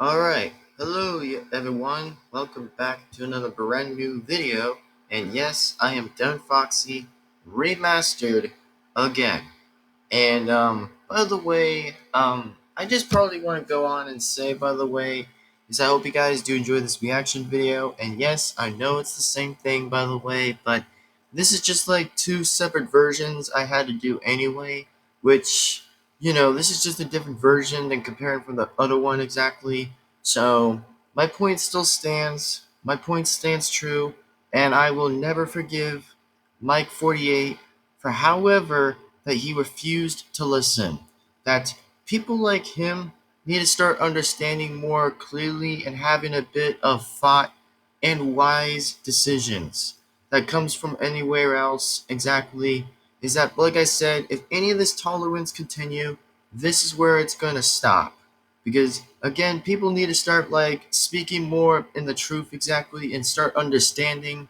Alright, hello everyone, welcome back to another brand new video, and yes, I am Devin-Foxy, Remastered again. And by the way, I just probably want to go on and say, by the way, is I hope you guys do enjoy this reaction video. And yes, I know it's the same thing, by the way, but this is just like two separate versions I had to do anyway, which, this is just a different version than comparing from the other one exactly. So my point still stands. My point stands true, and I will never forgive Mike 48 for however that he refused to listen. That people like him need to start understanding more clearly and having a bit of thought and wise decisions that comes from anywhere else exactly is that, like I said, if any of this tolerance continue, this is where it's gonna stop. Because again, people need to start like speaking more in the truth exactly and start understanding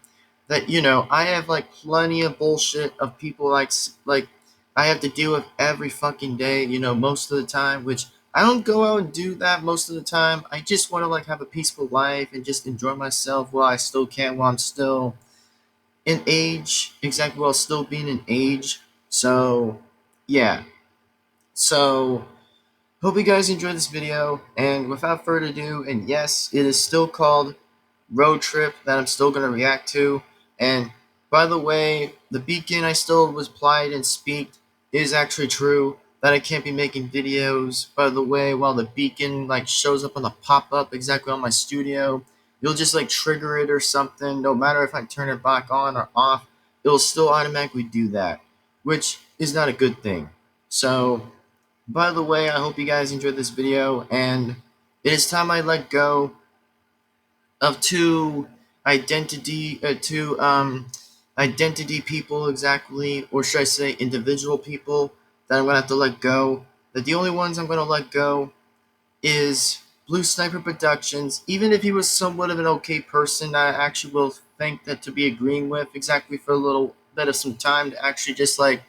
that I have like plenty of bullshit of people like I have to deal with every fucking day, most of the time, which I don't go out and do that most of the time. I just want to like have a peaceful life and just enjoy myself while I still can, while I'm still in age, exactly while still being in age. So, yeah. So, hope you guys enjoyed this video, and without further ado, and yes, it is still called Road Trip that I'm still going to react to. And by the way, the beacon I still was applied and speaked is actually true, that I can't be making videos, by the way, while the beacon like shows up on the pop-up exactly on my studio. You'll just like trigger it or something, no matter if I turn it back on or off, it'll still automatically do that, which is not a good thing. So, by the way, I hope you guys enjoyed this video, and it is time I let go of two identity people exactly, or should I say individual people that I'm gonna have to let go. That the only ones I'm gonna let go is Blue Sniper Productions. Even if he was somewhat of an okay person, I actually will think that to be agreeing with exactly for a little bit of some time to actually just like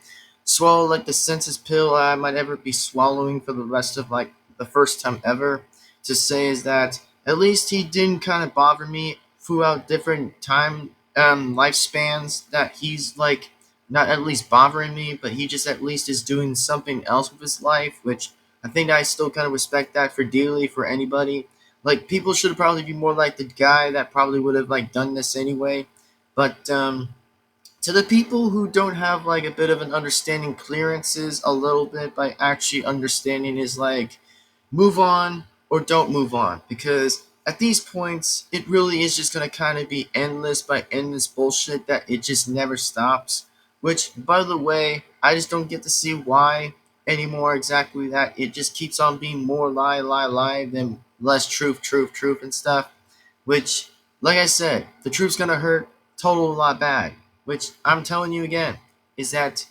swallow like the senses pill I might ever be swallowing for the rest of like the first time ever, to say is that at least he didn't kind of bother me throughout different time lifespans, that he's like not at least bothering me, but he just at least is doing something else with his life, which I think I still kind of respect that for dearly for anybody. Like, people should probably be more like the guy that probably would have like done this anyway. But to the people who don't have like a bit of an understanding clearances a little bit by actually understanding is like move on or don't move on, because at these points it really is just going to kind of be endless by endless bullshit that it just never stops, which by the way I just don't get to see why anymore exactly, that it just keeps on being more lie than less truth and stuff, which, like I said, the truth's going to hurt total lot bad, which I'm telling you again is that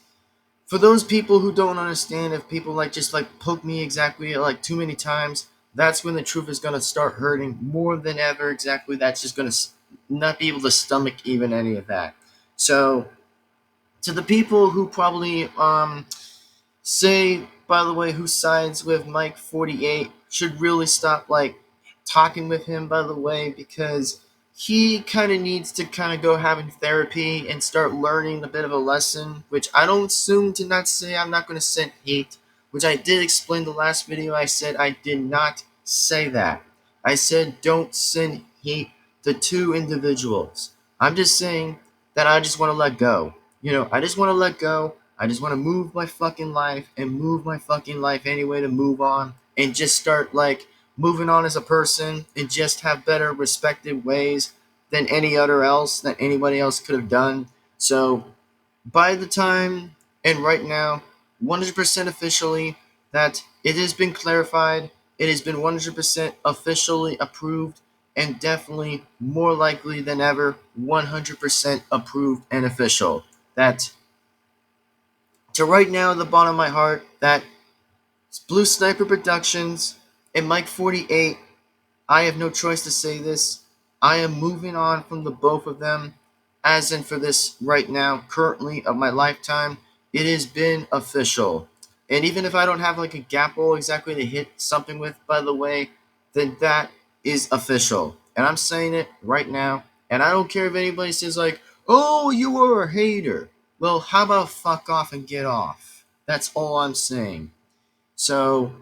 for those people who don't understand, if people like just like poke me exactly like too many times, that's when the truth is gonna start hurting more than ever exactly. That's just gonna not be able to stomach even any of that. So to the people who probably say, by the way, who sides with Mike 48 should really stop like talking with him, by the way, because he kind of needs to kind of go having therapy and start learning a bit of a lesson, which I don't assume to not say I'm not going to send hate, which I did explain the last video. I said I did not say that. I said don't send hate to two individuals. I'm just saying that I just want to let go. I just want to let go. I just want to move my fucking life and move my fucking life anyway to move on and just start like moving on as a person and just have better respective ways than any other else that anybody else could have done. So by the time and right now, 100% officially, that it has been clarified, it has been 100% officially approved, and definitely more likely than ever 100% approved and official. That to right now, the bottom of my heart, that Blue Sniper Productions and Mike 48, I have no choice to say this. I am moving on from the both of them, as in for this right now, currently of my lifetime. It has been official. And even if I don't have like a gapple exactly to hit something with, by the way, then that is official. And I'm saying it right now. And I don't care if anybody says, like, oh, you are a hater. Well, how about fuck off and get off? That's all I'm saying. So,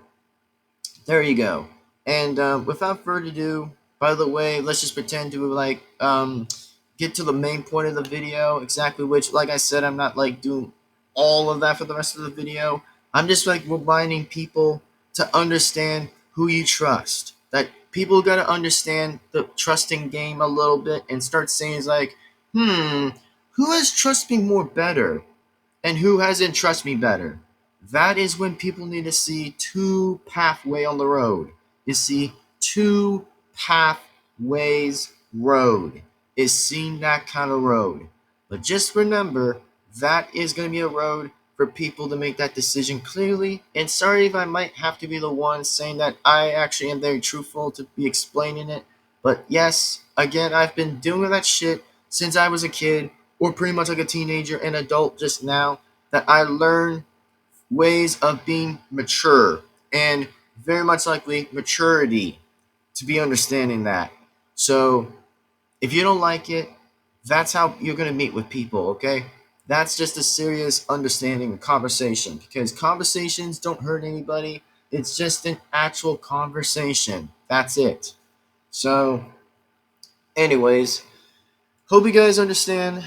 there you go. And without further ado, by the way, let's just pretend to like get to the main point of the video, exactly which, like I said, I'm not like doing all of that for the rest of the video. I'm just like reminding people to understand who you trust. That people got to understand the trusting game a little bit and start saying like, who has trust me more better? And who hasn't trust me better? That is when people need to see two pathway on the road. You see, two pathways road is seeing that kind of road. But just remember, that is going to be a road for people to make that decision clearly. And sorry if I might have to be the one saying that I actually am very truthful to be explaining it. But yes, again, I've been doing that shit since I was a kid, or pretty much like a teenager and adult just now, that I learned ways of being mature and very much likely maturity to be understanding that. So if you don't like it, that's how you're going to meet with people, okay? That's just a serious understanding and conversation, because conversations don't hurt anybody. It's just an actual conversation. That's it. So, anyways, hope you guys understand.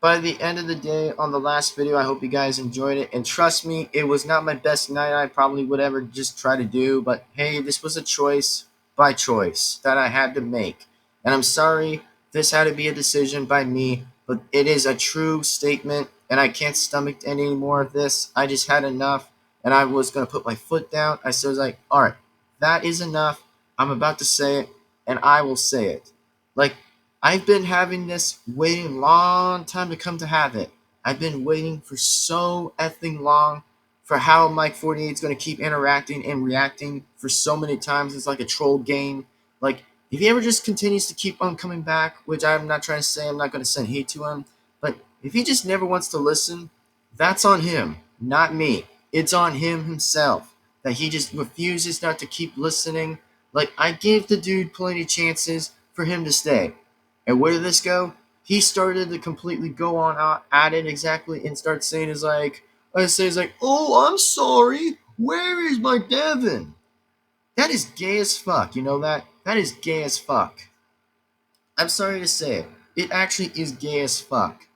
By the end of the day, on the last video, I hope you guys enjoyed it. And trust me, it was not my best night I probably would ever just try to do. But hey, this was a choice by choice that I had to make. And I'm sorry this had to be a decision by me, but it is a true statement. And I can't stomach any more of this. I just had enough. And I was going to put my foot down. I was like, all right, that is enough. I'm about to say it, and I will say it. Like, I've been having this waiting long time to come to have it. I've been waiting for so effing long for how Mike 48 is going to keep interacting and reacting for so many times. It's like a troll game. Like, if he ever just continues to keep on coming back, which I'm not trying to say, I'm not going to send hate to him, but if he just never wants to listen, that's on him, not me. It's on him himself that he just refuses not to keep listening. Like, I gave the dude plenty of chances for him to stay. And where did this go? He started to completely go on at it exactly and start saying is like, oh, I'm sorry. Where is my Devin? That is gay as fuck. You know that? That is gay as fuck. I'm sorry to say it. It actually is gay as fuck.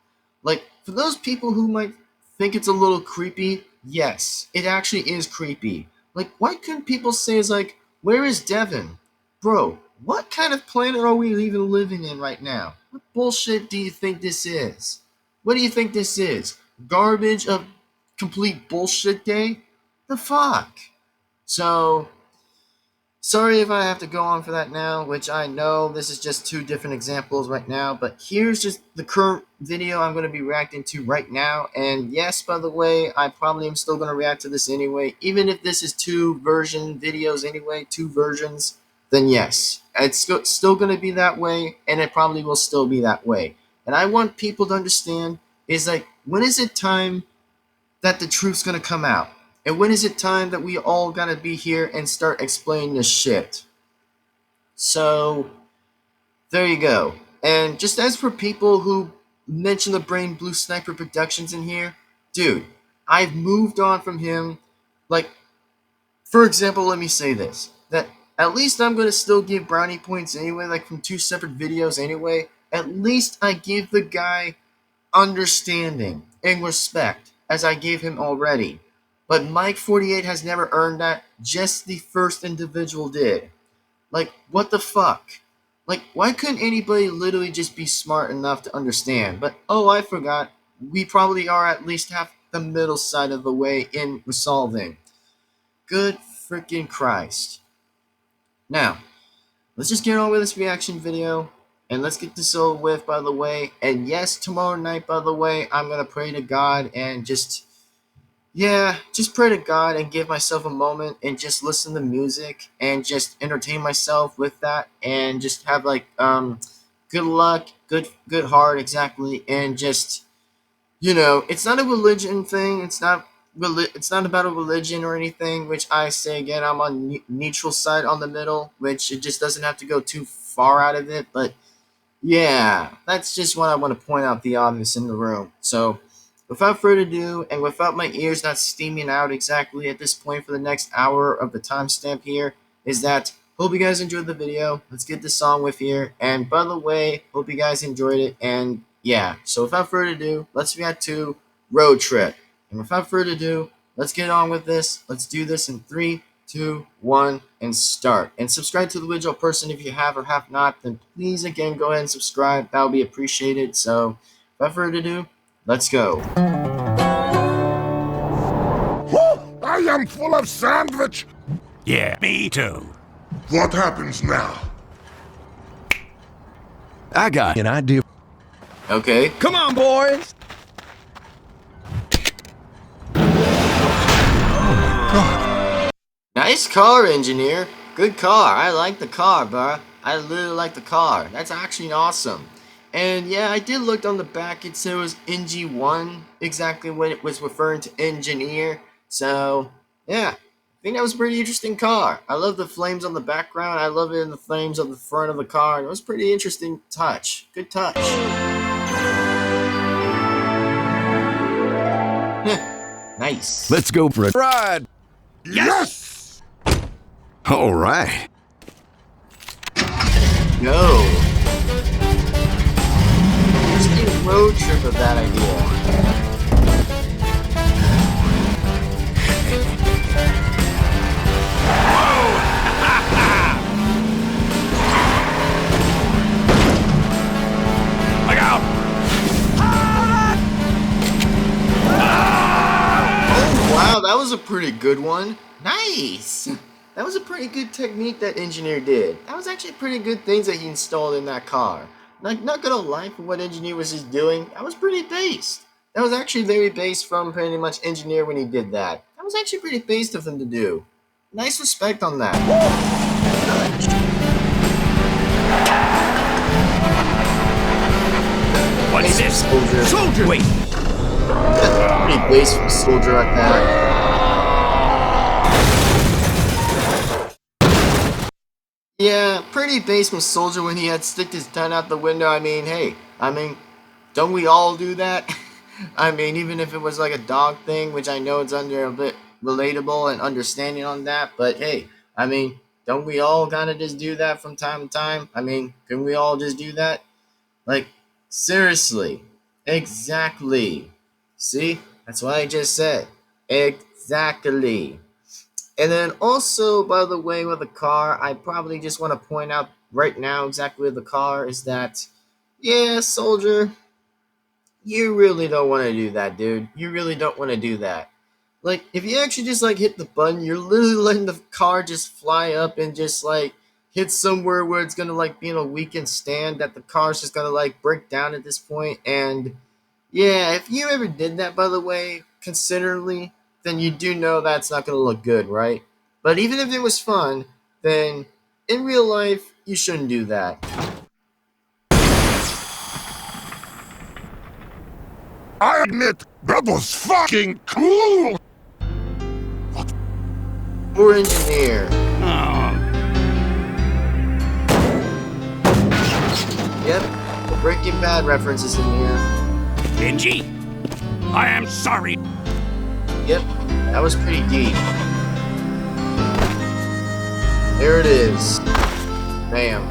Like, for those people who might think it's a little creepy, yes, it actually is creepy. Like, why couldn't people say is like, where is Devin? Bro, what kind of planet are we even living in right now? What bullshit do you think this is? What do you think this is? Garbage of complete bullshit day? The fuck? So, sorry if I have to go on for that now, which I know this is just two different examples right now, but here's just the current video I'm going to be reacting to right now. And yes, by the way, I probably am still going to react to this anyway. Even if this is two version videos anyway, two versions, then yes, it's still going to be that way, and it probably will still be that way. And I want people to understand is like, when is it time that the truth's going to come out? And when is it time that we all gotta be here and start explaining this shit? So, there you go. And just as for people who mention the Brain Blue Sniper Productions in here, dude, I've moved on from him. Like, for example, let me say this. That at least I'm gonna still give brownie points anyway, like from two separate videos anyway. At least I give the guy understanding and respect as I gave him already. But Mike 48 has never earned that, just the first individual did. Like, what the fuck? Like, why couldn't anybody literally just be smart enough to understand? But, oh, I forgot, we probably are at least half the middle side of the way in resolving. Good freaking Christ. Now, let's just get on with this reaction video. And let's get this over with, by the way. And yes, tomorrow night, by the way, I'm going to pray to God and just pray to God and give myself a moment and just listen to music and just entertain myself with that and just have like good luck, good heart, exactly, and just, it's not a religion thing. It's not it's not about a religion or anything, which I say again, I'm on neutral side on the middle, which it just doesn't have to go too far out of it. But yeah, that's just what I want to point out the obvious in the room. So without further ado, and without my ears not steaming out exactly at this point for the next hour of the timestamp here, is that hope you guys enjoyed the video. Let's get this song with here. And by the way, hope you guys enjoyed it. And yeah, so without further ado, let's react to Road Trip. And without further ado, let's get on with this. Let's do this in 3, 2, 1, and start. And subscribe to the original person if you have or have not. Then please again go ahead and subscribe. That would be appreciated. So without further ado, let's go. I am full of sandwich. Yeah, me too. What happens now? I got an idea. Okay. Come on, boys. Nice car, engineer. Good car. I like the car, bruh. I literally like the car. That's actually awesome. And yeah, I did look on the back. It said it was NG1, exactly when it was referring to engineer. So yeah, I think that was a pretty interesting car. I love the flames on the background. I love it in the flames on the front of the car. It was a pretty interesting touch. Good touch. Nice. Let's go for a ride. Yes! All right. Go. Interesting road trip of that idea. Look out! Oh wow, that was a pretty good one. Nice. That was a pretty good technique that engineer did. That was actually pretty good things that he installed in that car. Like, not gonna lie, for what engineer was just doing, that was pretty based. That was actually very based from pretty much engineer when he did that. That was actually pretty based of him to do. Nice respect on that. What's this? Soldier. Soldier! Wait. Pretty based from Soldier at that. Yeah, pretty base from Soldier when he had sticked his gun out the window. I mean, hey, don't we all do that? I mean, even if it was like a dog thing, which I know it's under a bit relatable and understanding on that, but hey, I mean, don't we all kind of just do that from time to time? I mean, can we all just do that? Like, seriously. Exactly. See? That's what I just said. Exactly. And then also, by the way, with the car, I probably just want to point out right now exactly with the car is that, yeah, Soldier, you really don't want to do that, dude. You really don't want to do that. Like, if you actually just, like, hit the button, you're literally letting the car just fly up and just, like, hit somewhere where it's going to, like, be in a weakened stand that the car's just going to, like, break down at this point. And, yeah, if you ever did that, by the way, considerably, then you do know that's not going to look good, right? But even if it was fun, then in real life, you shouldn't do that. I admit, that was fucking cool! Poor engineer. Oh. Yep, the Breaking Bad references in here. Benji, I am sorry. Yep, that was pretty deep. There it is. Bam.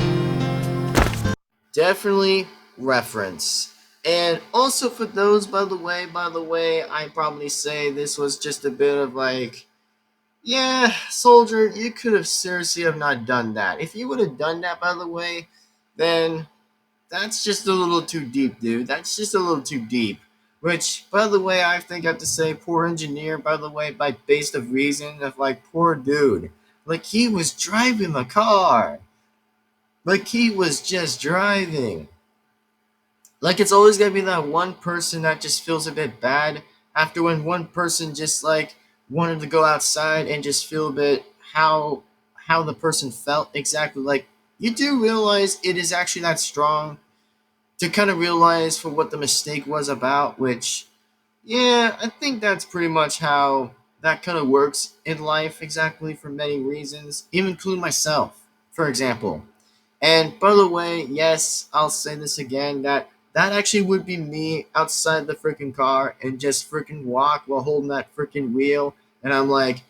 Definitely reference. And also for those, by the way, I'd probably say this was just a bit of like, yeah, Soldier, you could have seriously have not done that. If you would have done that, by the way, then that's just a little too deep, dude. That's just a little too deep. Which, by the way, I think I have to say, poor engineer, by the way, by based of reason of like, poor dude. Like, he was driving the car. Like, he was just driving. Like, it's always gonna be that one person that just feels a bit bad after when one person just, like, wanted to go outside and just feel a bit how the person felt exactly. Like, you do realize it is actually that strong to kind of realize for what the mistake was about, which Yeah, I think that's pretty much how that kind of works in life, exactly for many reasons, even including myself, for example. And by the way, yes, I'll say this again, that actually would be me outside the freaking car and just freaking walk while holding that freaking wheel. And I'm like,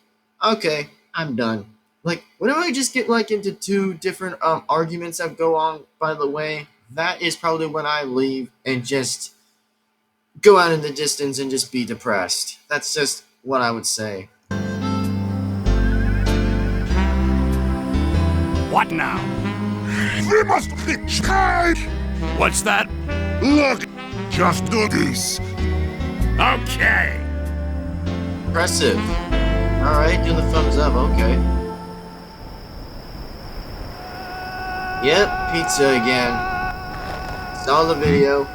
okay, I'm done. Like, whenever I just get like into two different arguments that go on, by the way, that is probably when I leave and just go out in the distance and just be depressed. That's just what I would say. What now? We must be sky. What's that? Look, just do this. Okay. Impressive. Alright, do the thumbs up, okay. Yep, pizza again. Saw the video.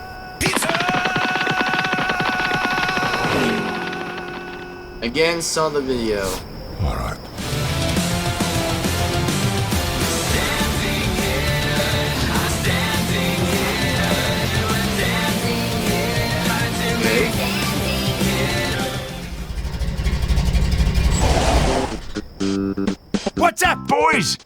Again, saw the video. All right. Okay. What's up, boys?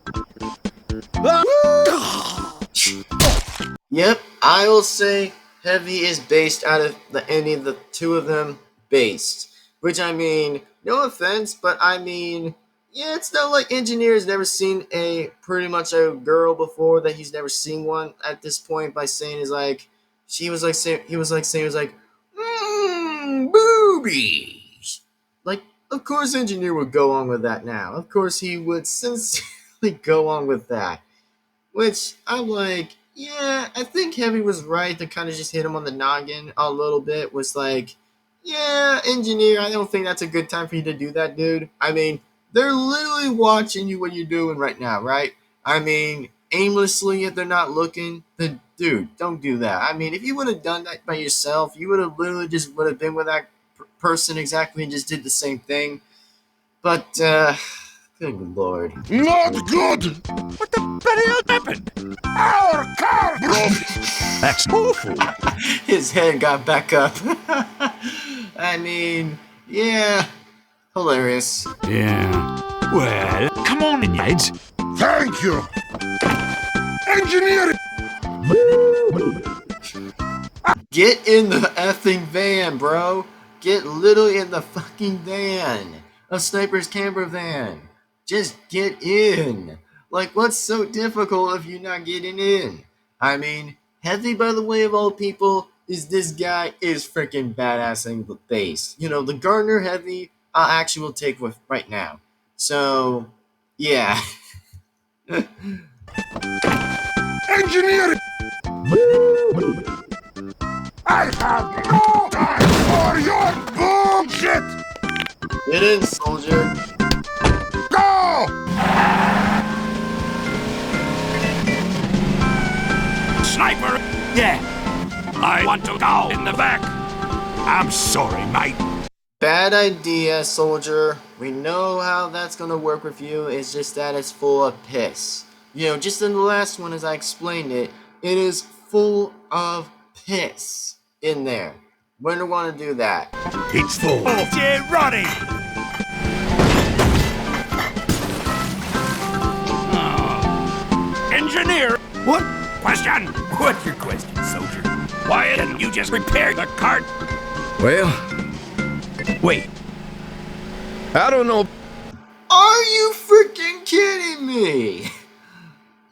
Yep, I will say Heavy is based out of any of the two of them based. Which I mean, no offense, but I mean, yeah, it's not like Engineer has never seen a pretty much a girl before that he's never seen one at this point by saying is like she was like saying he was like saying he was like boobies. Like, of course Engineer would go on with that now. Of course he would sincerely go on with that. Which I'm like, yeah, I think Heavy was right to kind of just hit him on the noggin a little bit. Was like, yeah, Engineer, I don't think that's a good time for you to do that, dude. I mean, they're literally watching you what you're doing right now, right? I mean, aimlessly if they're not looking, then dude, don't do that. I mean, if you would have done that by yourself, you would have literally just would have been with that person exactly and just did the same thing. But, good lord. Not good. What the bloody hell happened? Our car broke. That's awful. His head got back up. I mean, yeah, hilarious. Yeah. Well, come on, lads. Thank you. Engineer. Get in the effing van, bro. Get literally in the fucking van. A sniper's camper van. Just get in. Like, what's so difficult if you're not getting in? I mean, Heavy, by the way, of all people, is this guy is freaking badassing the bass. You know, the Gardner Heavy, I actually will take with right now. So, yeah. Engineer. I have no time for your bullshit. Get in, soldier. Go. Sniper? Yeah. I want to go in the back. I'm sorry, mate. Bad idea, soldier. We know how that's gonna work with you. It's just that it's full of piss. You know, just in the last one, as I explained it, it is full of piss in there. We're gonna want to do that. It's full. Oh, yeah, running. Engineer. What? Question? What's your question, soldier? Why didn't you just repair the cart? Well, wait. I don't know. Are you freaking kidding me?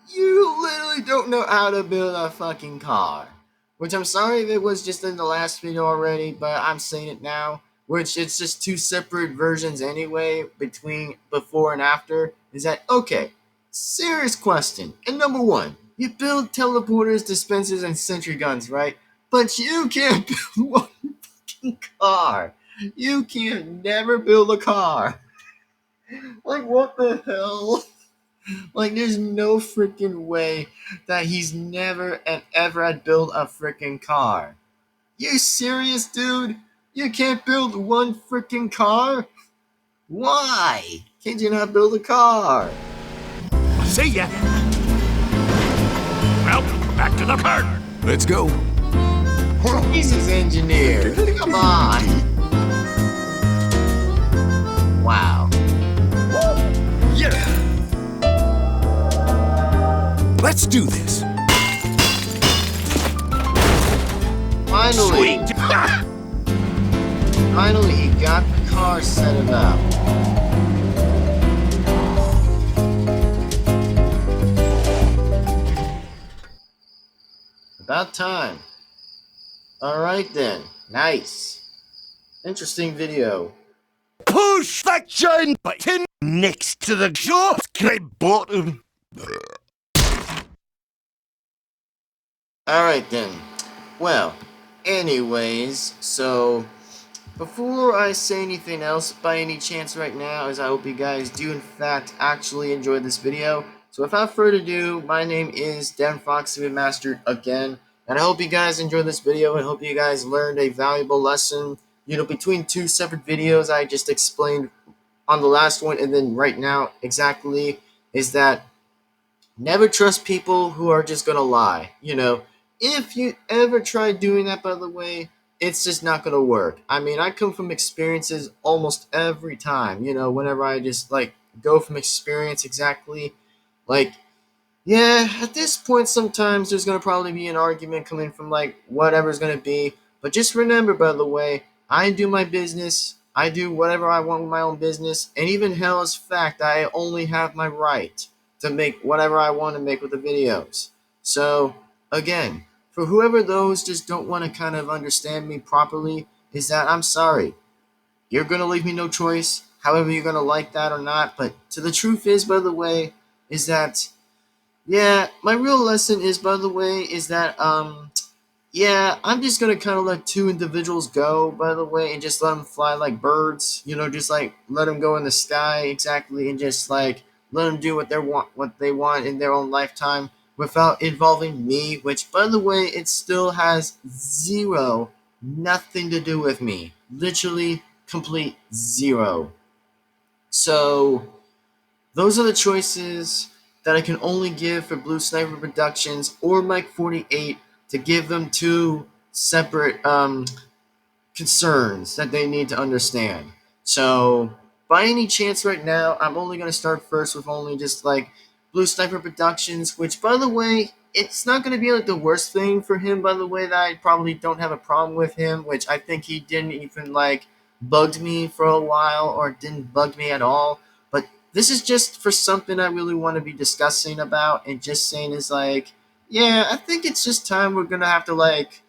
You literally don't know how to build a fucking car. Which I'm sorry if it was just in the last video already, but I'm saying it now. Which it's just two separate versions anyway, between before and after. Is that okay? Serious question. And number one, you build teleporters, dispensers, and sentry guns, right? But you can't build one fucking car. You can never build a car. Like, what the hell? Like, there's no freaking way that he's never and ever had built a freaking car. You serious, dude? You can't build one freaking car? Why? Can't you not build a car? See ya. Well, back to the cart. Let's go. Jesus, Engineer. Come on. Let's do this. Finally! Sweet. Finally, he got the car set about. About time. Alright then. Nice. Interesting video. Push that giant button next to the subscribe button. Alright then. Well, anyways, so before I say anything else by any chance right now, as I hope you guys do in fact actually enjoy this video. So without further ado, my name is Devin-Foxy Remastered again, and I hope you guys enjoyed this video and hope you guys learned a valuable lesson, between two separate videos I just explained on the last one and then right now exactly, is that never trust people who are just gonna lie. If you ever try doing that, by the way, it's just not gonna work. I mean, I come from experiences almost every time, whenever I just like go from experience exactly. Like, yeah, at this point, sometimes there's gonna probably be an argument coming from like whatever's gonna be. But just remember, by the way, I do my business. I do whatever I want with my own business, and even hell is fact, I only have my right to make whatever I want to make with the videos. So again, for whoever those just don't want to kind of understand me properly, is that I'm sorry. You're gonna leave me no choice. However, you're gonna like that or not. But to the truth is, by the way, is that yeah, my real lesson is, by the way, is that, yeah, I'm just gonna kind of let two individuals go, by the way, and just let them fly like birds, just like let them go in the sky exactly, and just like let them do what they want in their own lifetime without involving me, which, by the way, it still has nothing to do with me. Literally, complete zero. So, those are the choices that I can only give for Blue Sniper Productions or Mike 48 to give them two separate concerns that they need to understand. So, by any chance right now, I'm only going to start first with only just like Blue Sniper Productions, which, by the way, it's not going to be like the worst thing for him, by the way, that I probably don't have a problem with him, which I think he didn't even like bugged me for a while or didn't bug me at all. But this is just for something I really want to be discussing about and just saying is like, yeah, I think it's just time we're going to have to like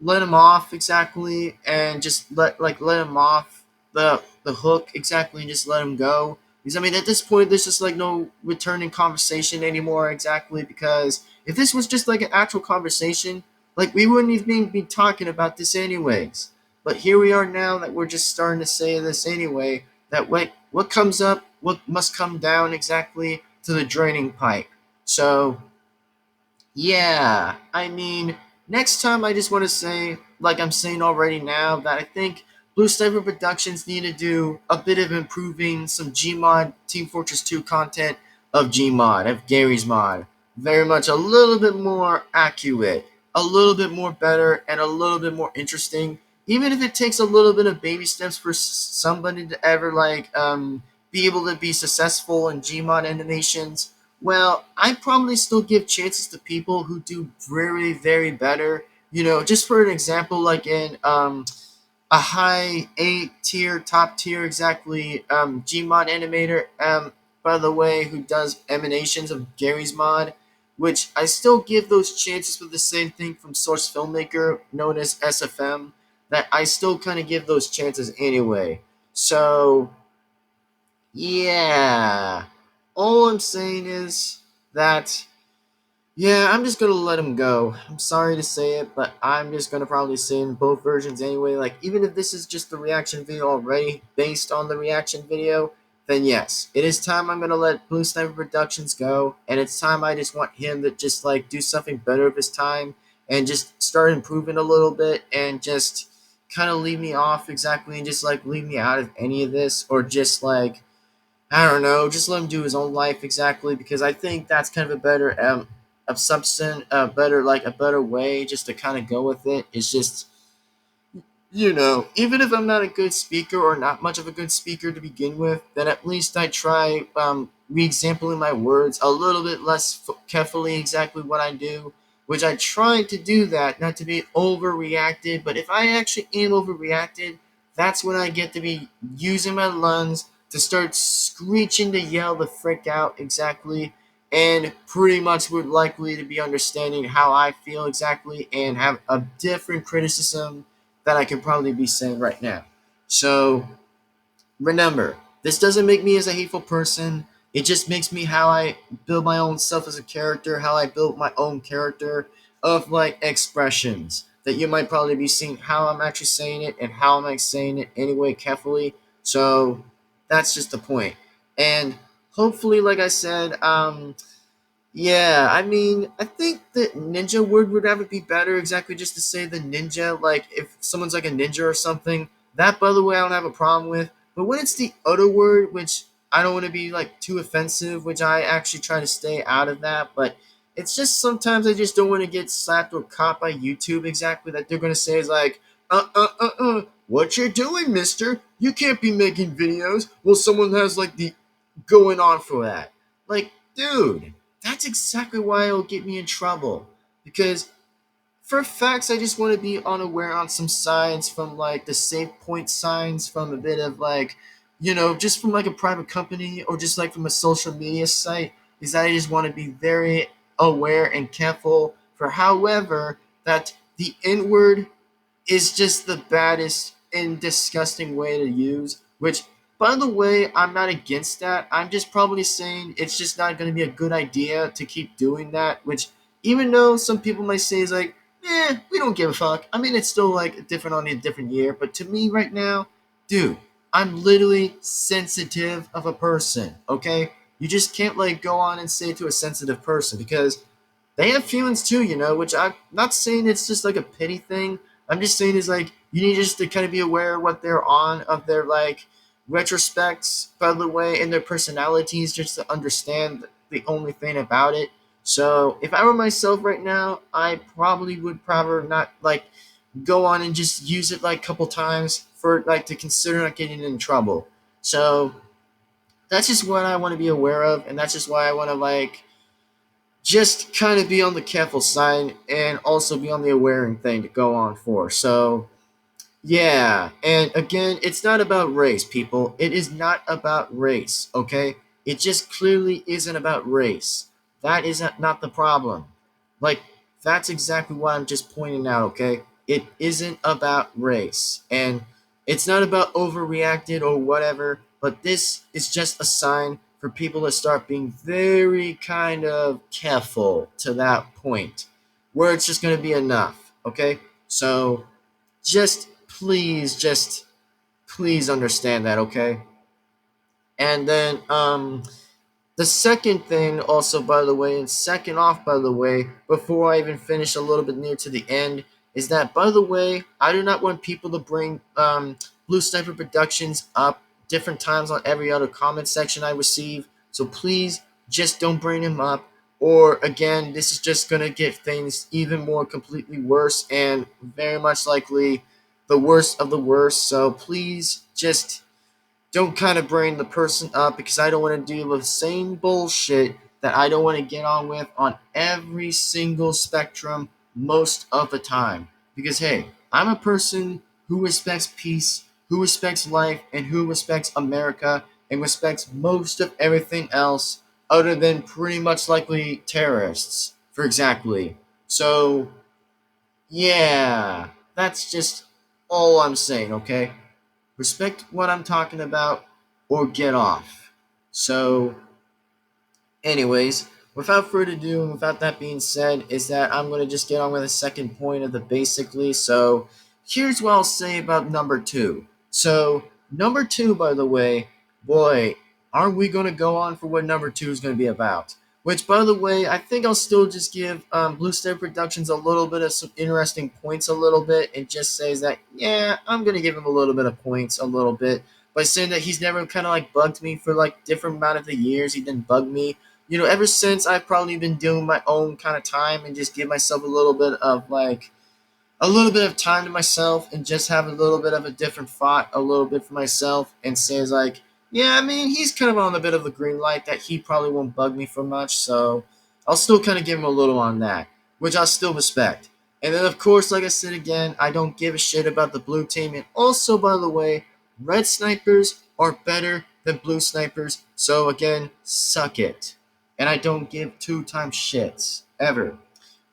let him off exactly and just let him off the hook exactly and just let him go. Because I mean, at this point, there's just like no returning conversation anymore exactly. Because if this was just like an actual conversation, like we wouldn't even be talking about this anyways. But here we are now that we're just starting to say this anyway. That what comes up, what must come down exactly to the draining pipe. So yeah, I mean, next time I just want to say, like I'm saying already now, that I think Blue Sniper Productions need to do a bit of improving some Gmod Team Fortress 2 content of Gmod, of Gary's mod. Very much a little bit more accurate, a little bit more better, and a little bit more interesting. Even if it takes a little bit of baby steps for somebody to ever like be able to be successful in Gmod animations, well, I probably still give chances to people who do very, very better. Just for an example, like in a high A tier, top tier, exactly, Gmod animator, by the way, who does emanations of Gary's mod, which I still give those chances for the same thing from Source Filmmaker, known as SFM, that I still kind of give those chances anyway. So, yeah. All I'm saying is that, yeah, I'm just gonna let him go. I'm sorry to say it, but I'm just gonna probably say in both versions anyway. Like, even if this is just the reaction video already based on the reaction video, then yes, it is time I'm gonna let Blue Sniper Productions go, and it's time I just want him to just like do something better with his time and just start improving a little bit and just kind of leave me off exactly and just like leave me out of any of this, or just like, I don't know, just let him do his own life exactly, because I think that's kind of a better of substance, a better way just to kind of go with it. It's just, even if I'm not a good speaker or not much of a good speaker to begin with, then at least I try re-exampling my words a little bit less carefully exactly what I do, which I try to do that, not to be overreacted, but if I actually am overreacted, that's when I get to be using my lungs to start screeching to yell the frick out exactly, and pretty much would likely to be understanding how I feel exactly and have a different criticism that I could probably be saying right now. So remember, this doesn't make me as a hateful person. It just makes me how I build my own self as a character, how I build my own character of like expressions that you might probably be seeing how I'm actually saying it and how am I saying it anyway carefully. So that's just the point. And hopefully, like I said, yeah, I mean, I think the ninja word would ever be better exactly just to say the ninja, like if someone's like a ninja or something. That, by the way, I don't have a problem with. But when it's the other word, which I don't want to be like too offensive, which I actually try to stay out of that, but it's just sometimes I just don't want to get slapped or caught by YouTube exactly that they're going to say is like, what you're doing, mister? You can't be making videos. Well, someone has like the going on for that. Like, dude, that's exactly why it'll get me in trouble. Because for facts, I just want to be unaware on some signs from like the save point signs from a bit of like, just from like a private company or just like from a social media site. Is that I just want to be very aware and careful for however that the inward is just the baddest and disgusting way to use. Which, by the way, I'm not against that. I'm just probably saying it's just not going to be a good idea to keep doing that. Which, even though some people might say is like, we don't give a fuck. I mean, it's still like different on a different year. But to me, right now, dude, I'm literally sensitive of a person. Okay, you just can't like go on and say to a sensitive person because they have feelings too, which I'm not saying it's just like a pity thing. I'm just saying is like you need just to kind of be aware of what they're on, of their like retrospects, by the way, and their personalities, just to understand the only thing about it. So if I were myself right now, I probably would probably not like go on and just use it like a couple times for like to consider not getting in trouble. So that's just what I want to be aware of, and that's just why I want to like just kind of be on the careful side and also be on the awareing thing to go on for. So, yeah. And again, it's not about race, people. It is not about race, okay? It just clearly isn't about race. That is not the problem. Like, that's exactly what I'm just pointing out, okay? It isn't about race. And it's not about overreacted or whatever, but this is just a sign for people to start being very kind of careful to that point where it's just going to be enough, okay? So just please understand that, okay? And then the second thing, also, by the way, and second off, by the way, before I even finish a little bit near to the end, is that, by the way, I do not want people to bring Blue Sniper Productions up different times on every other comment section I receive. So please just don't bring him up. Or, again, this is just going to get things even more completely worse and very much likely the worst of the worst. So please just don't kind of bring the person up because I don't want to deal with the same bullshit that I don't want to get on with on every single spectrum most of the time. Because, hey, I'm a person who respects peace, who respects life, and who respects America, and respects most of everything else other than pretty much likely terrorists, for exactly. So, yeah, that's just all I'm saying, okay? Respect what I'm talking about or get off. So, anyways, without further ado and without that being said, is that I'm going to just get on with the second point of the basically. So, here's what I'll say about number two. So, number two, by the way, boy, aren't we going to go on for what number two is going to be about? Which, by the way, I think I'll still just give Blue Star Productions a little bit of some interesting points, a little bit, and just says that, yeah, I'm going to give him a little bit of points, a little bit, by saying that he's never kind of like bugged me for like different amount of the years. He didn't bug me. Ever since I've probably been doing my own kind of time and just give myself a little bit of like, a little bit of time to myself and just have a little bit of a different thought, a little bit for myself, and says like, Yeah, I mean, he's kind of on a bit of a green light that he probably won't bug me for much, so I'll still kind of give him a little on that, which I still respect. And then, of course, like I said again, I don't give a shit about the blue team. And also, by the way, red snipers are better than blue snipers, so again, suck it. And I don't give two times shits, ever.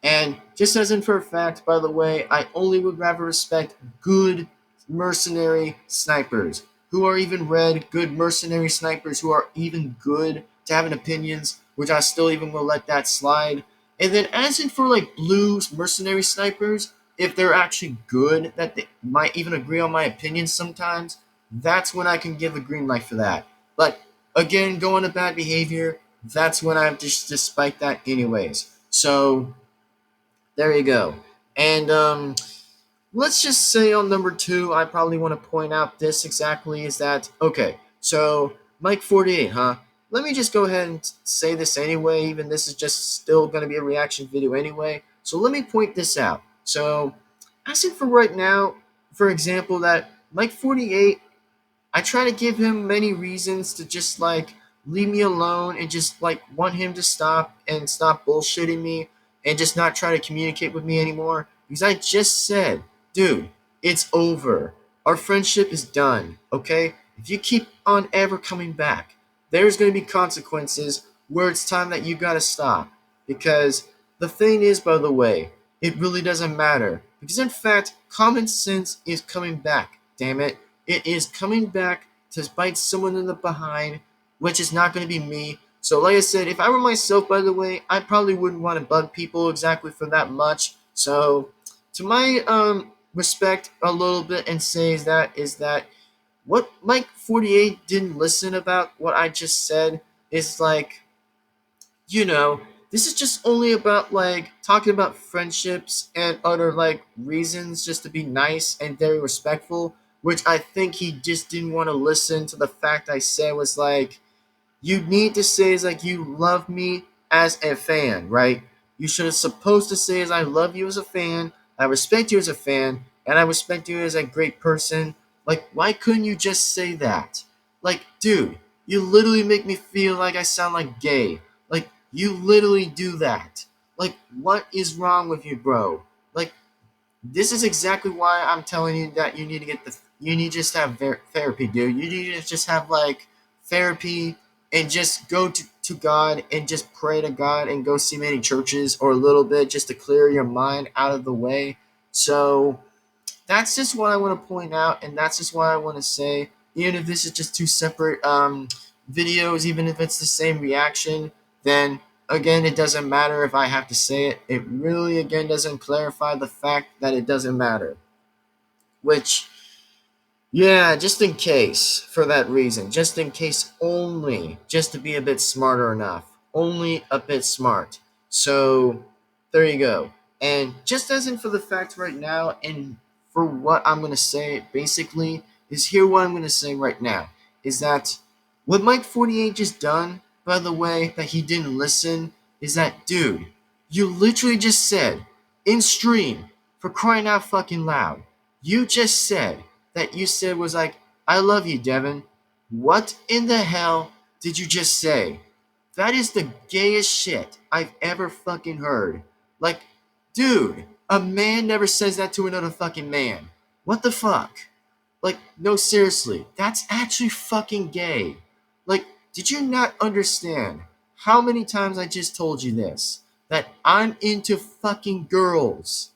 And just as in for a fact, by the way, I only would rather respect good mercenary snipers who are even red, good mercenary snipers who are even good to having opinions, which I still even will let that slide. And then as in for like blue mercenary snipers, if they're actually good, that they might even agree on my opinions sometimes, that's when I can give a green light for that. But again, going to bad behavior, that's when I just despite that anyways. So there you go. And let's just say on number two, I probably want to point out this exactly is that, okay, so Mike 48, huh? Let me just go ahead and say this anyway, even this is just still going to be a reaction video anyway. So let me point this out. So, as in for right now, for example, that Mike 48, I try to give him many reasons to just like leave me alone and just like want him to stop and stop bullshitting me and just not try to communicate with me anymore. Because I just said, dude, it's over. Our friendship is done, okay? If you keep on ever coming back, there's going to be consequences where it's time that you got to stop. Because the thing is, by the way, it really doesn't matter. Because in fact, common sense is coming back, damn it. It is coming back to bite someone in the behind, which is not going to be me. So, like I said, if I were myself, by the way, I probably wouldn't want to bug people exactly for that much. So, to my respect, a little bit, and say is that what Mike 48 didn't listen about what I just said is like, you know, this is just only about like talking about friendships and other like reasons just to be nice and very respectful, which I think he just didn't want to listen to the fact I said was like, you need to say is like you love me as a fan, right? You should have supposed to say is I love you as a fan, I respect you as a fan, and I respect you as a great person. Like, why couldn't you just say that? Like, dude, you literally make me feel like I sound like gay. Like, you literally do that. Like, what is wrong with you, bro? Like, this is exactly why I'm telling you that you need to get you need to just have therapy, dude. You need to just have like therapy and just go to God and just pray to God and go see many churches or a little bit just to clear your mind out of the way. So that's just what I want to point out, and that's just what I want to say. Even if this is just two separate videos, even if it's the same reaction, then again, it doesn't matter if I have to say it. It really, again, doesn't clarify the fact that it doesn't matter. Which, yeah, just in case, for that reason. Just in case only, just to be a bit smarter enough. Only a bit smart. So, there you go. And just as in for the fact right now, and for what I'm going to say, basically, is here what I'm going to say right now. Is that what Mike 48 just done, by the way, that he didn't listen, is that, dude, you literally just said, in stream, for crying out fucking loud, you just said, that you said was like, I love you, Devin. What in the hell did you just say? That is the gayest shit I've ever fucking heard. Like, dude, a man never says that to another fucking man. What the fuck? Like, no, seriously, that's actually fucking gay. Like, did you not understand how many times I just told you this? That I'm into fucking girls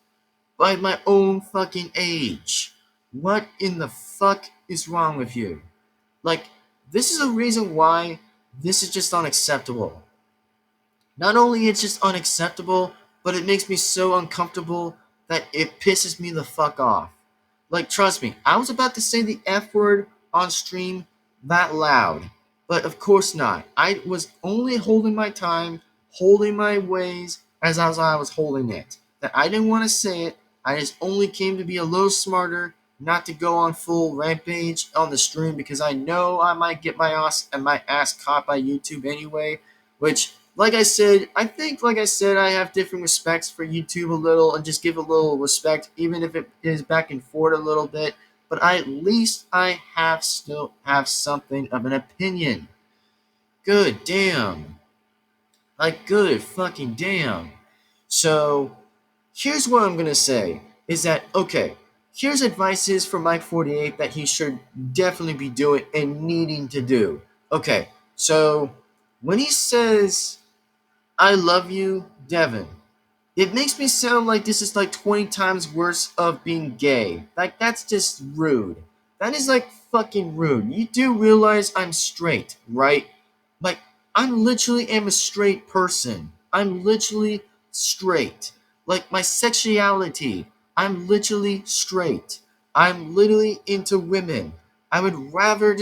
by my own fucking age. What in the fuck is wrong with you? Like, this is a reason why this is just unacceptable. Not only it's just unacceptable, but it makes me so uncomfortable that it pisses me the fuck off. Like, trust me, I was about to say the F word on stream that loud, but of course not. I was only holding my time, holding my ways as I was holding it. That I didn't want to say it, I just only came to be a little smarter, not to go on full rampage on the stream because I know I might get my ass caught by YouTube anyway, which like I said, I think, like I said, I have different respects for YouTube a little and just give a little respect, even if it is back and forth a little bit. but at least I still have something of an opinion. Good damn. Like, good fucking damn. So, here's what I'm gonna say is that, okay, here's advices for Mike 48 that he should definitely be doing and needing to do. Okay, so when he says, I love you, Devin, it makes me sound like this is like 20 times worse of being gay. Like, that's just rude. That is like fucking rude. You do realize I'm straight, right? Like, I'm literally am a straight person. I'm literally straight. Like, my sexuality, I'm literally straight. I'm literally into women. I would rather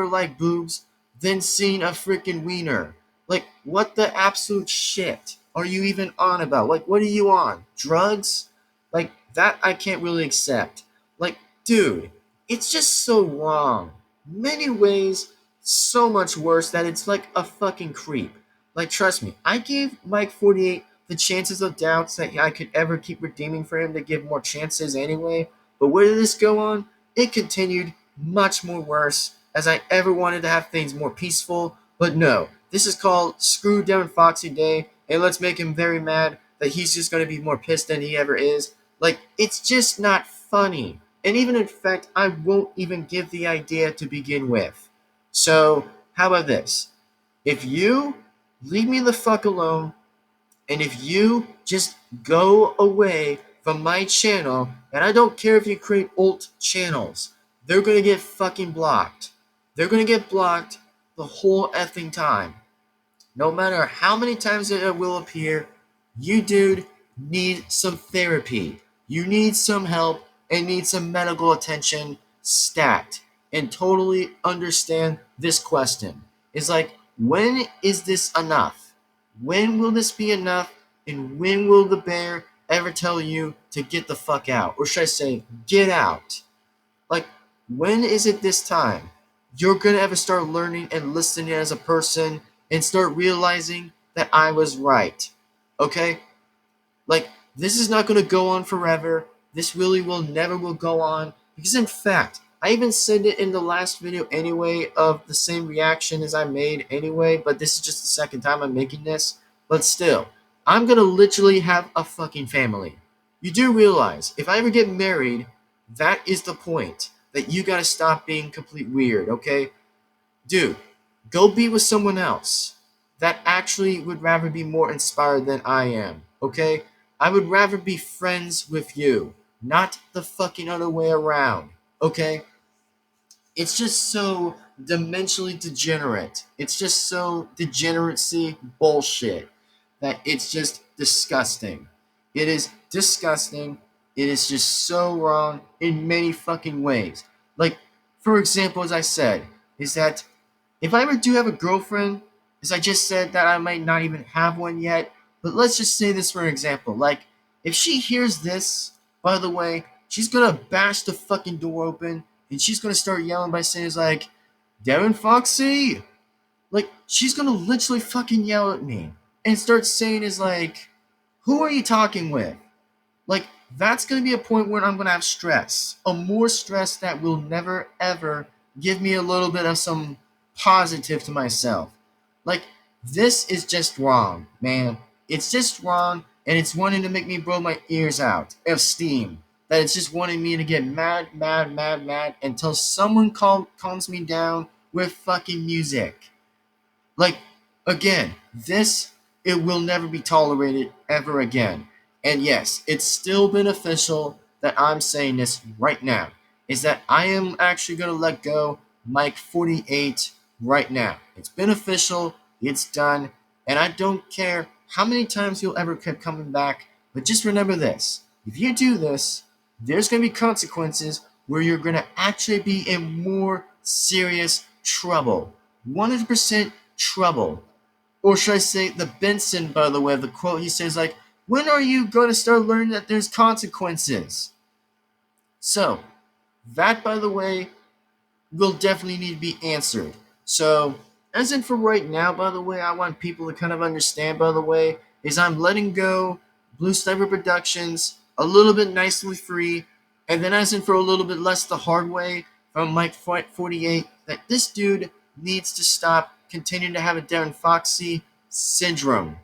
like boobs than seeing a freaking wiener. Like, what the absolute shit are you even on about? Like, what are you on? Drugs? Like, that I can't really accept. Like, dude, it's just so wrong. Many ways, so much worse that it's like a fucking creep. Like, trust me, I gave Mike 48 the chances of doubts that I could ever keep redeeming for him to give more chances anyway. But where did this go on? It continued much more worse as I ever wanted to have things more peaceful. But no, this is called Screw Devin-Foxy Day, and let's make him very mad that he's just going to be more pissed than he ever is. Like, it's just not funny. And even in fact, I won't even give the idea to begin with. So, how about this? If you leave me the fuck alone, and if you just go away from my channel, and I don't care if you create alt channels, they're gonna get fucking blocked. They're gonna get blocked the whole effing time. No matter how many times it will appear, you, dude, need some therapy. You need some help and need some medical attention stat. And totally understand this question. It's like, when is this enough? When will this be enough? And when will the bear ever tell you to get the fuck out? Or should I say, get out? Like, when is it this time? You're gonna ever start learning and listening as a person and start realizing that I was right. Okay? Like, this is not gonna go on forever. This really will never will go on. Because in fact, I even said it in the last video anyway of the same reaction as I made anyway, but this is just the second time I'm making this. But still, I'm gonna literally have a fucking family. You do realize, if I ever get married, that is the point. That you gotta stop being complete weird, okay? Dude, go be with someone else that actually would rather be more inspired than I am, okay? I would rather be friends with you, not the fucking other way around, okay? It's just so dimensionally degenerate. It's just so degeneracy bullshit that it's just disgusting. It is disgusting. It is just so wrong in many fucking ways. Like, for example, as I said, is that if I ever do have a girlfriend, as I just said that I might not even have one yet, but let's just say this for example. Like, if she hears this, by the way, she's gonna bash the fucking door open and she's gonna start yelling by saying, like, Devin-Foxy! Like, she's gonna literally fucking yell at me and start saying, is like, who are you talking with? Like, that's gonna be a point where I'm gonna have stress. A more stress that will never ever give me a little bit of some positive to myself. Like, this is just wrong, man. It's just wrong, and it's wanting to make me blow my ears out of steam. That it's just wanting me to get mad, mad, mad, mad until someone calms me down with fucking music. Like, again, this, it will never be tolerated ever again. And yes, it's still beneficial that I'm saying this right now, is that I am actually going to let go Mike 48 right now. It's beneficial, it's done, and I don't care how many times you'll ever keep coming back, but just remember this. If you do this, there's going to be consequences where you're going to actually be in more serious trouble. 100% trouble. Or should I say, the Benson, by the way, the quote, he says, like, when are you going to start learning that there's consequences? So, that, by the way, will definitely need to be answered. So, as in for right now, by the way, I want people to kind of understand, by the way, is I'm letting go Blue Sniper Productions a little bit nicely free, And then as in for a little bit less the hard way from Mike 48, that this dude needs to stop continuing to have a Devin-Foxy syndrome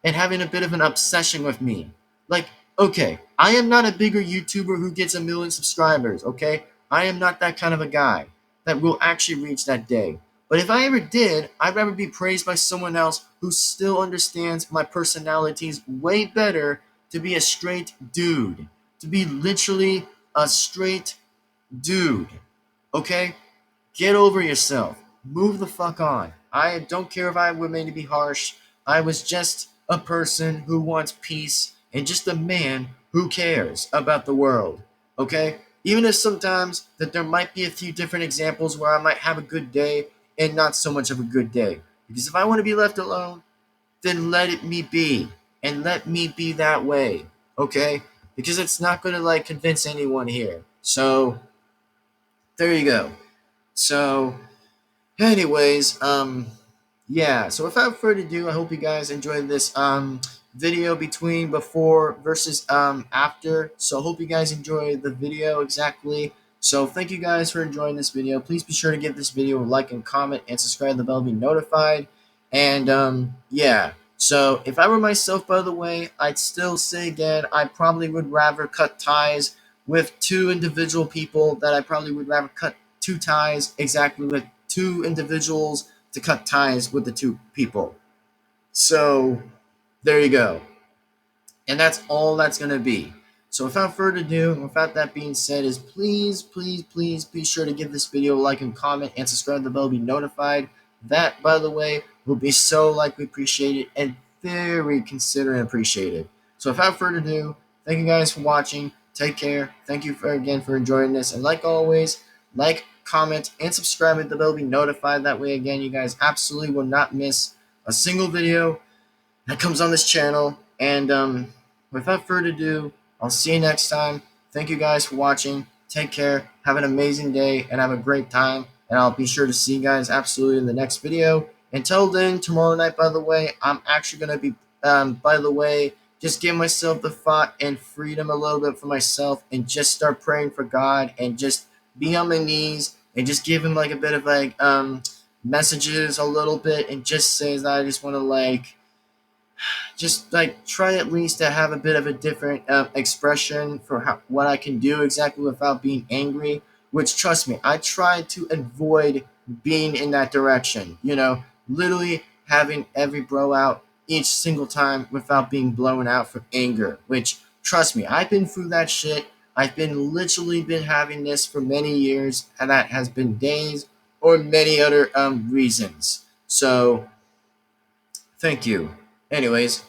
and having a bit of an obsession with me. Like, okay, I am not a bigger YouTuber who gets 1 million subscribers, okay? I am not that kind of a guy that will actually reach that day. But if I ever did, I'd rather be praised by someone else who still understands my personalities way better, to be a straight dude. To be literally a straight dude. Okay? Get over yourself. Move the fuck on. I don't care if I were made to be harsh. I was just a person who wants peace and just a man who cares about the world. Okay? Even if sometimes that there might be a few different examples where I might have a good day and not so much of a good day. Because if I want to be left alone, then let it me be. And let me be that way. Okay? Because it's not going to like convince anyone here. So, there you go. So, anyways, yeah, so without further ado, I hope you guys enjoyed this video between before versus after. So I hope you guys enjoyed the video exactly. So thank you guys for enjoying this video. Please be sure to give this video a like and comment and subscribe, the bell to be notified. And yeah, so if I were myself, by the way, I'd still say again, I probably would rather cut ties with 2 individual people, that I probably would rather cut 2 ties exactly with 2 individuals to cut ties with the 2 people. So there you go. And that's all that's going to be. So without further ado, without that being said, is please, please, please be sure to give this video a like and comment and subscribe, the bell to be notified. That, by the way, will be so likely appreciated and very considerate and appreciated. So without further ado, thank you guys for watching. Take care. Thank you again for enjoying this. And like always, like, comment, and subscribe with the bell to be notified. That way, again, you guys absolutely will not miss a single video that comes on this channel. And without further ado, I'll see you next time. Thank you guys for watching. Take care. Have an amazing day and have a great time. And I'll be sure to see you guys absolutely in the next video. Until then, tomorrow night, by the way, I'm actually going to be, by the way, just give myself the thought and freedom a little bit for myself and just start praying for God and just be on my knees and just give him like a bit of like messages a little bit and just say that I just want to like just like try at least to have a bit of a different expression for what I can do exactly without being angry, which trust me, I try to avoid being in that direction, you know, literally having every bro out each single time without being blown out from anger, which trust me, I've been through that shit. I've been literally been having this for many years, and that has been days or many other reasons. So thank you. Anyways,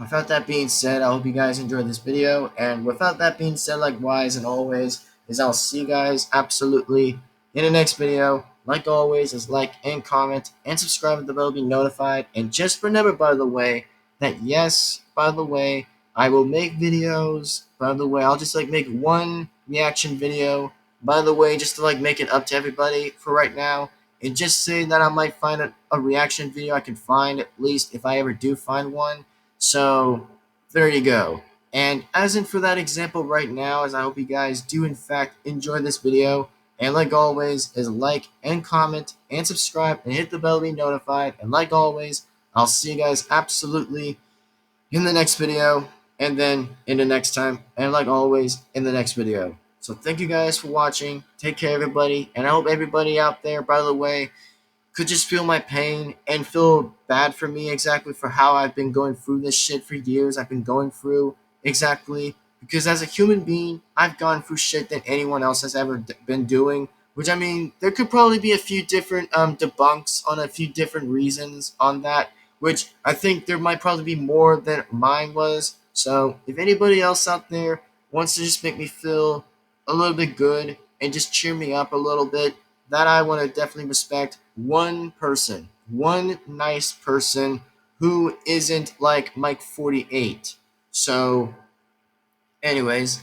without that being said, I hope you guys enjoyed this video. And without that being said, likewise and always, is I'll see you guys absolutely in the next video. Like always, is like and comment and subscribe with the bell to be notified. And just remember, by the way, that yes, by the way, I will make videos. By the way, I'll just like make one reaction video. By the way, just to like make it up to everybody for right now. And just say that I might find a reaction video I can find, at least if I ever do find one. So there you go. And as in for that example right now, as I hope you guys do in fact enjoy this video. And like always, is like and comment and subscribe and hit the bell to be notified. And like always, I'll see you guys absolutely in the next video. And then in the next time. And like always, in the next video. So thank you guys for watching. Take care, everybody. And I hope everybody out there, by the way, could just feel my pain and feel bad for me exactly for how I've been going through this shit for years. I've been going through exactly because as a human being, I've gone through shit that anyone else has ever been doing. Which, I mean, there could probably be a few different debunks on a few different reasons on that, which I think there might probably be more than mine was. So if anybody else out there wants to just make me feel a little bit good and just cheer me up a little bit, that I want to definitely respect. One person, one nice person who isn't like Mike 48. So, anyways,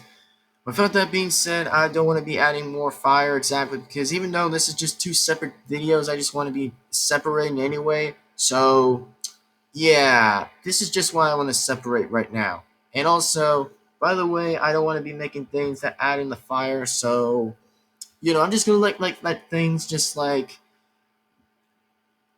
without that being said, I don't want to be adding more fire exactly because even though this is just 2 separate videos, I just want to be separating anyway. So, yeah, this is just why I want to separate right now. And also, by the way, I don't want to be making things that add in the fire, so I'm just gonna let things just like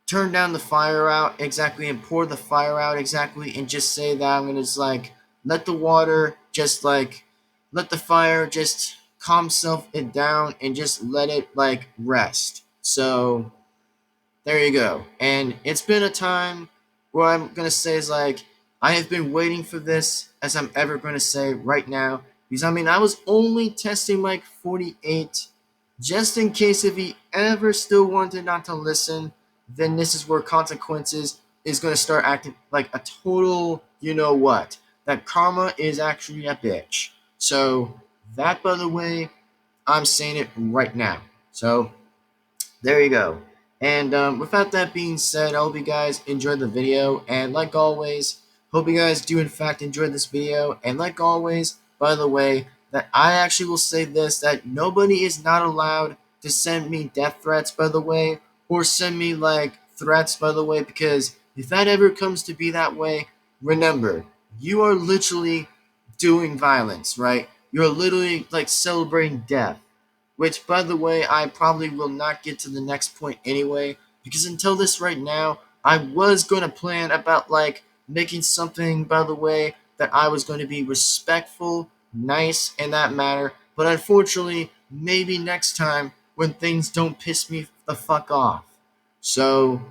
turn down the fire out exactly and pour the fire out exactly and just say that I'm gonna just like let the water just like let the fire just calm itself it down and just let it like rest. So there you go. And it's been a time where I'm gonna say is like I have been waiting for this as I'm ever gonna say right now. Because I mean I was only testing like 48 just in case if he ever still wanted not to listen, then this is where consequences is gonna start acting like a total you know what. That karma is actually a bitch. So that by the way, I'm saying it right now. So there you go. And without that being said, I hope you guys enjoyed the video. And like always, hope you guys do in fact enjoy this video. And like always, by the way, that I actually will say this, that nobody is not allowed to send me death threats, by the way, or send me like threats, by the way, because if that ever comes to be that way, remember, you are literally doing violence, right? You're literally like celebrating death. Which, by the way, I probably will not get to the next point anyway, because until this right now, I was going to plan about, like, making something, by the way, that I was going to be respectful, nice, in that matter, but unfortunately, maybe next time when things don't piss me the fuck off. So,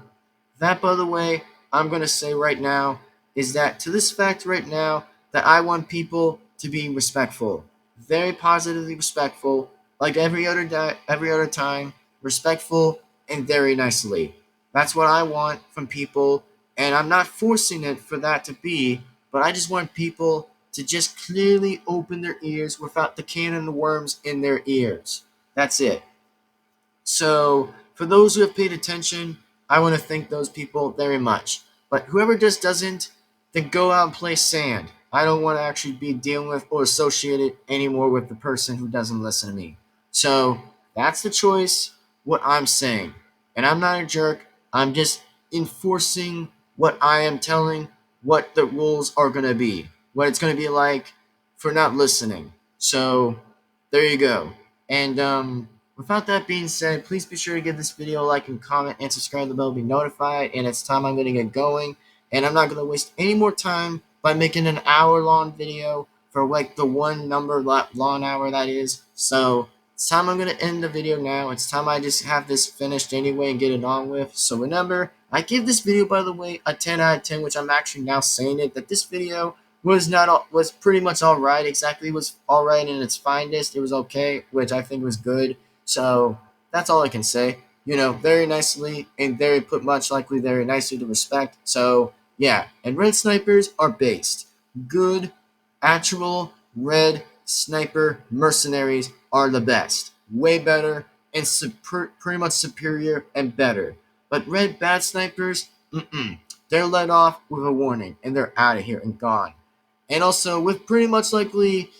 that, by the way, I'm going to say right now is that to this fact right now that I want people to be respectful, very positively respectful, like every other time, respectful and very nicely. That's what I want from people, and I'm not forcing it for that to be, but I just want people to just clearly open their ears without the can of worms in their ears. That's it. So, for those who have paid attention, I want to thank those people very much. But whoever just doesn't, then go out and play sand. I don't want to actually be dealing with or associated anymore with the person who doesn't listen to me. So, that's the choice, what I'm saying. And I'm not a jerk, I'm just enforcing what I am telling, what the rules are going to be, what it's going to be like for not listening. So, there you go. And, without that being said, please be sure to give this video a like and comment and subscribe to the bell to be notified. And it's time I'm going to get going. And I'm not going to waste any more time by making an hour-long video for like the one number long hour that is. So it's time I'm going to end the video now. It's time I just have this finished anyway and get it on with. So remember, I give this video, by the way, a 10 out of 10, which I'm actually now saying it, that this video was pretty much alright. Exactly, was alright in its finest. It was okay, which I think was good. So that's all I can say. Very nicely and very put much likely very nicely to respect. So yeah, and red snipers are based. Good, actual red sniper mercenaries are the best. Way better and pretty much superior and better. But red bad snipers, they're let off with a warning and they're out of here and gone. And also with pretty much likely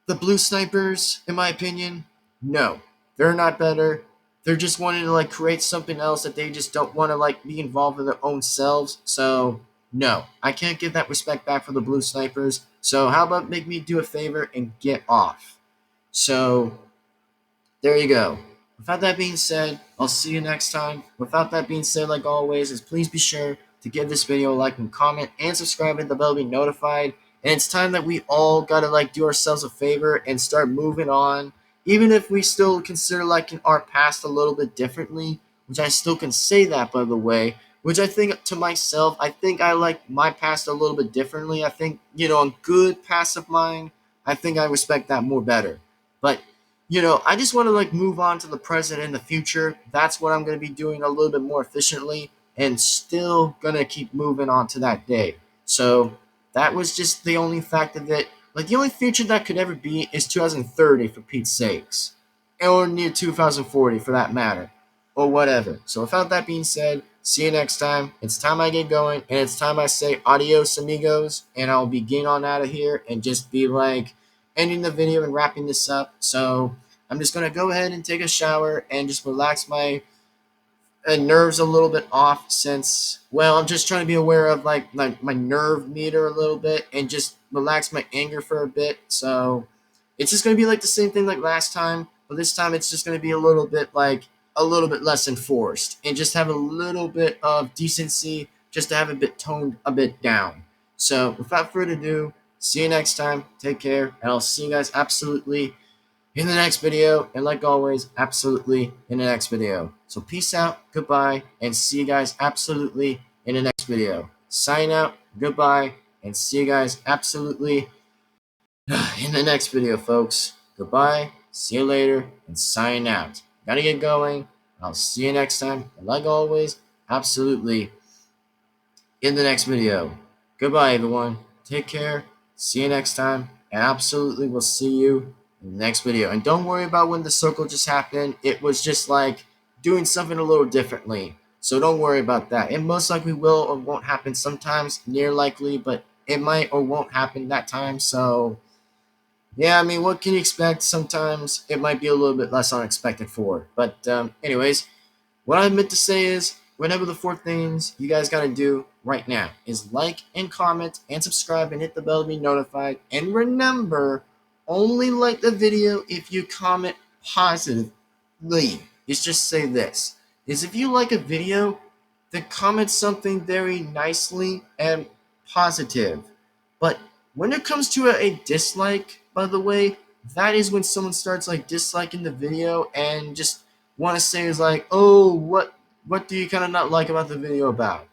the blue snipers, in my opinion, no, they're not better. They're just wanting to like create something else that they just don't want to like be involved with their own selves. So no, I can't give that respect back for the blue snipers. So how about make me do a favor and get off? So there you go. Without that being said, I'll see you next time. Without that being said, like always, is please be sure to give this video a like and comment and subscribe and the bell to be notified. And it's time that we all gotta like do ourselves a favor and start moving on. Even if we still consider like our past a little bit differently, which I still can say that by the way, which I think to myself, I think I like my past a little bit differently. I think, a good past of mine, I think I respect that more better. But I just want to like move on to the present and the future. That's what I'm going to be doing a little bit more efficiently and still going to keep moving on to that day. So that was just the only fact of it. Like the only future that could ever be is 2030 for Pete's sakes. Or near 2040 for that matter. Or whatever. So without that being said, see you next time. It's time I get going and it's time I say adios amigos and I'll be getting on out of here and just be like ending the video and wrapping this up. So I'm just going to go ahead and take a shower and just relax my nerves a little bit off since, well, I'm just trying to be aware of like my nerve meter a little bit and just relax my anger for a bit. So it's just gonna be like the same thing like last time, but this time it's just gonna be a little bit like a little bit less enforced and just have a little bit of decency, just to have a bit toned a bit down. So without further ado, see you next time. Take care, and I'll see you guys absolutely in the next video, and like always, absolutely in the next video. So peace out, goodbye, and see you guys absolutely in the next video. Sign out, goodbye, and see you guys absolutely in the next video, folks. Goodbye, see you later, and sign out. Gotta get going. I'll see you next time, and like always, absolutely in the next video. Goodbye, everyone. Take care. See you next time, and absolutely we'll see you in the next video. And don't worry about when the circle just happened. It was just like doing something a little differently. So don't worry about that. It most likely will or won't happen sometimes, near likely, but it might or won't happen that time. So yeah, I mean, what can you expect? Sometimes it might be a little bit less unexpected for it. But anyways, what I meant to say is, whatever the 4 things you guys gotta do right now is like and comment and subscribe and hit the bell to be notified. And remember, only like the video if you comment positively. It's just say this, is if you like a video, then comment something very nicely and positive. But when it comes to a dislike, by the way, that is when someone starts like disliking the video and just want to say is like, oh, what do you kind of not like about the video about?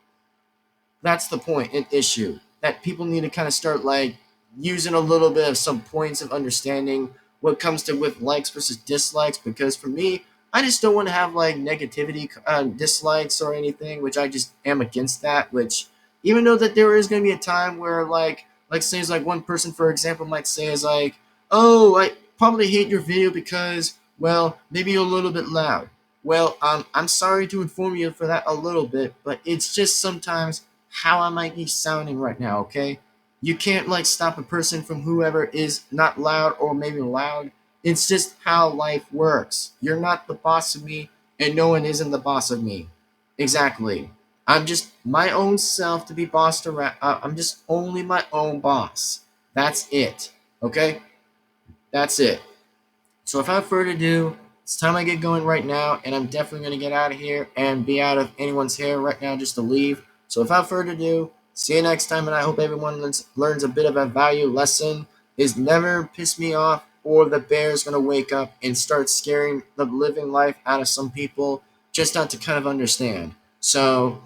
That's the point and issue, that people need to kind of start like using a little bit of some points of understanding what comes to with likes versus dislikes. Because for me, I just don't want to have like negativity dislikes or anything, which I just am against that. Which, even though that there is going to be a time where like say is like one person, for example, might say is like, oh, I probably hate your video because, well, maybe you're a little bit loud. Well, I'm sorry to inform you for that a little bit, but it's just sometimes how I might be sounding right now, okay? You can't like stop a person from whoever is not loud or maybe loud. It's just how life works. You're not the boss of me, and no one isn't the boss of me. Exactly. I'm just my own self to be bossed around. I'm just only my own boss. That's it. Okay? That's it. So without further ado, it's time I get going right now, and I'm definitely going to get out of here and be out of anyone's hair right now just to leave. So without further ado, see you next time, and I hope everyone learns a bit of a value lesson, is never piss me off or the bear's going to wake up and start scaring the living life out of some people just not to kind of understand. So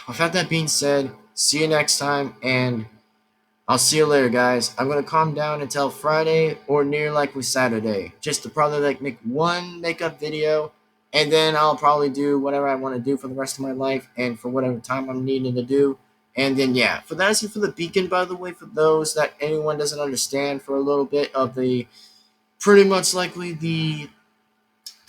without that being said, see you next time, and I'll see you later, guys. I'm gonna calm down until Friday or near likely Saturday, just to probably like make one makeup video, and then I'll probably do whatever I want to do for the rest of my life and for whatever time I'm needing to do. And then yeah, for that is for the beacon, by the way, for those that anyone doesn't understand, for a little bit of the pretty much likely the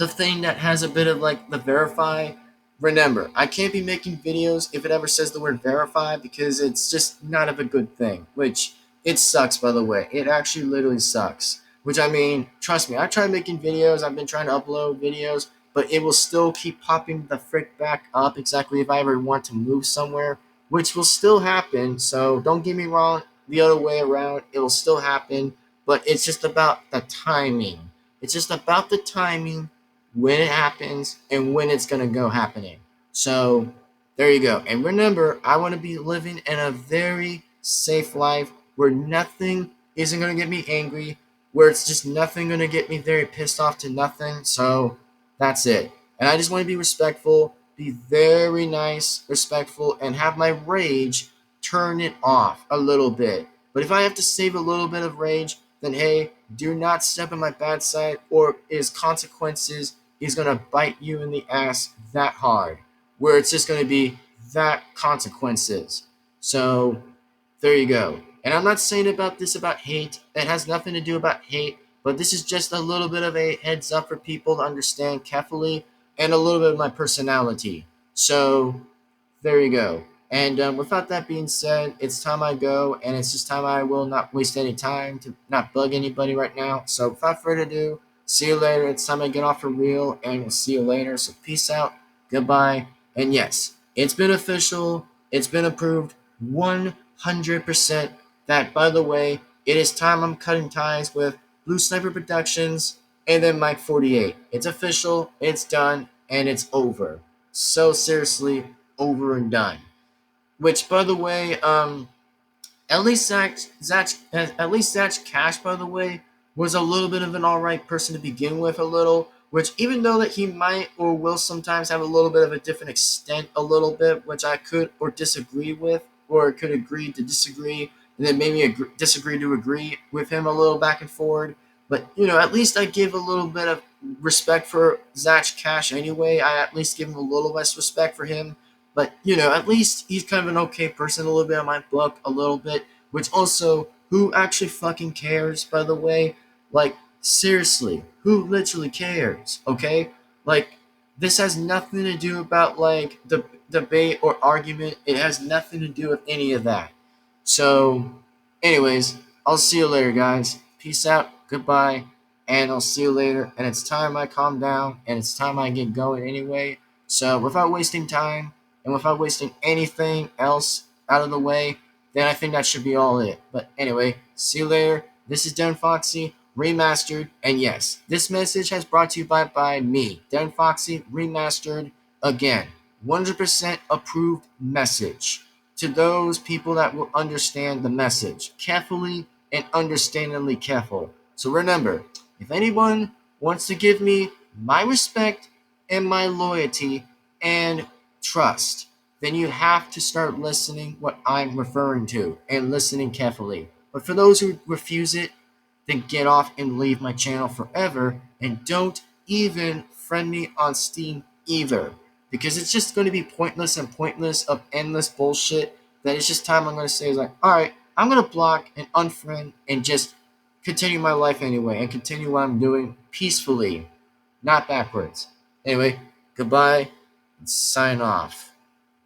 thing that has a bit of like the verify. Remember, I can't be making videos if it ever says the word verify, because it's just not of a good thing, which it sucks, by the way. It actually literally sucks. Which, I mean, trust me, I tried making videos, I've been trying to upload videos, but it will still keep popping the frick back up exactly if I ever want to move somewhere, which will still happen. So don't get me wrong, the other way around, it will still happen, but it's just about the timing. It's just about the timing, when it happens and when it's going to go happening. So there you go. And remember, I want to be living in a very safe life where nothing isn't going to get me angry, where it's just nothing going to get me very pissed off to nothing. So that's it. And I just want to be respectful, be very nice, respectful, and have my rage turn it off a little bit. But if I have to save a little bit of rage, then hey, do not step on my bad side, or is consequences is going to bite you in the ass that hard, where it's just going to be that consequences. So there you go. And I'm not saying about this about hate. It has nothing to do about hate, but this is just a little bit of a heads up for people to understand carefully, and a little bit of my personality. So there you go. And without that being said, it's time I go, and it's just time I will not waste any time to not bug anybody right now. So without further ado, see you later. It's time I get off for real, and we'll see you later. So peace out. goodbye. And yes, it's been official, it's been approved 100% that, by the way, it is time I'm cutting ties with Blue Sniper Productions and then Mike 48. It's official, it's done, and it's over. So seriously, over and done. Which, by the way, at least Zach Cash, by the way, was a little bit of an alright person to begin with, a little. Which, even though that he might or will sometimes have a little bit of a different extent, a little bit, which I could or disagree with, or could agree to disagree, and then maybe disagree to agree with him a little back and forward. But at least I give a little bit of respect for Zach Cash anyway. I at least give him a little less respect for him, but at least he's kind of an okay person, a little bit on my book, a little bit. Which also, who actually fucking cares? By the way, like seriously, who literally cares? Okay, like this has nothing to do about like the debate or argument. It has nothing to do with any of that. So, anyways, I'll see you later, guys. Peace out. Goodbye. And I'll see you later. And it's time I calm down. And it's time I get going anyway. So, without wasting time and without wasting anything else out of the way, then I think that should be all it. But anyway, see you later. This is Devin-Foxy, Remastered. And yes, this message has brought to you by me, Devin-Foxy, Remastered. Again, 100% approved message to those people that will understand the message carefully and understandingly careful. So remember, if anyone wants to give me my respect and my loyalty and trust, then you have to start listening what I'm referring to and listening carefully. But for those who refuse it, then get off and leave my channel forever, and don't even friend me on Steam either, because it's just going to be pointless of endless bullshit that it's just time I'm going to say is like, alright, I'm going to block and unfriend and just continue my life anyway and continue what I'm doing peacefully, not backwards. Anyway, goodbye and sign off.